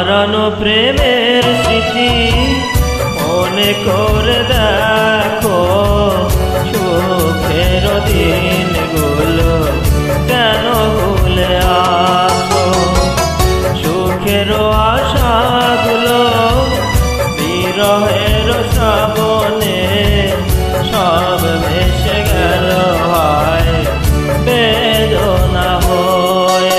হারানো প্রেমের স্মৃতি মনে করে দেখো, সুখের দিনগুলো কেন ভুলে আসো। সুখের আশাগুলো বিরহের শ্রাবণে সব ভেসে গেল হায় বেদনা হয়ে।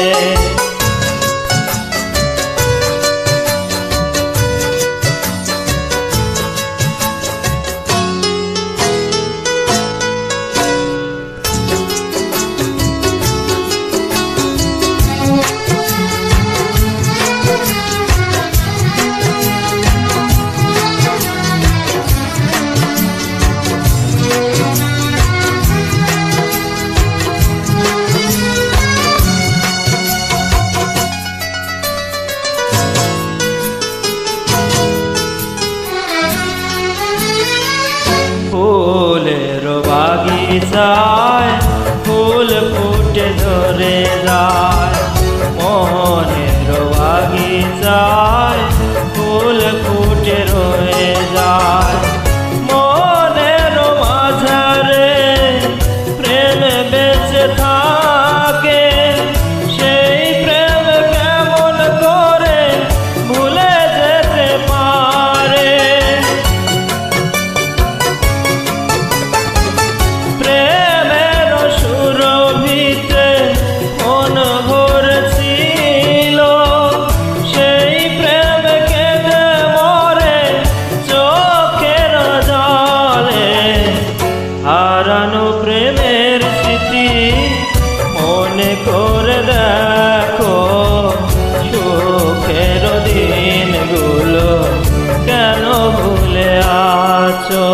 ফুলের বাগিচায় ফুল ফুটে ধরে যায়, মনের বাগিচায় ফুল ফুটে রয়ে যায়। মনের মাঝারে প্রেম বেঁচে থাকে, সেই প্রেম কেমন করে ভুলে যেতে পারে। প্রেমের সুরভিতে মন ভরেছিল, সেই প্রেম কেঁদে মরে চোখের জলে। হারানো প্রেমের স্মৃতি মনে করে দেখো, সুখের দিনগুলো কেন ভুলে আছো।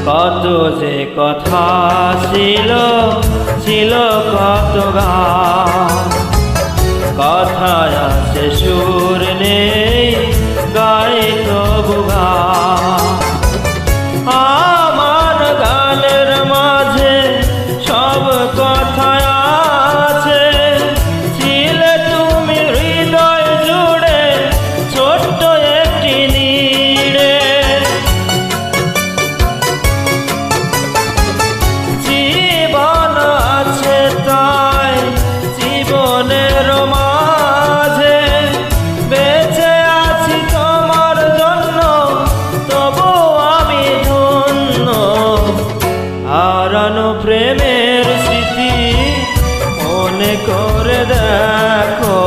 কত যে কথা ছিল কত গান, কথায় আছে সুর নেই গায়ে তবু গান। আমার গানের মাঝে সব কথা আছে, ছিলে তুমি হৃদয় জুড়ে ছোট্ট একটি নীড়ে। জীবন আছে তাই জীবনের মাঝে বেঁচে আছি তোমার জন্য, তবু আমি ধন্য। হারানো প্রেমের স্মৃতি মনে করে দেখো,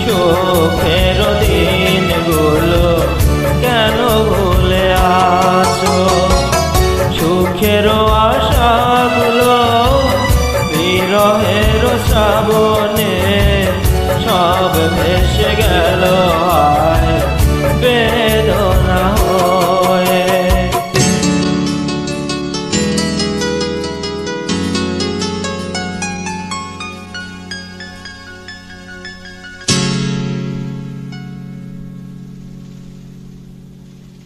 সুখের দিনগুলো কেন ভুলে আছো। সুখের আশাগুলো বিরহের শ্রাবণে সব ভেসে গেল।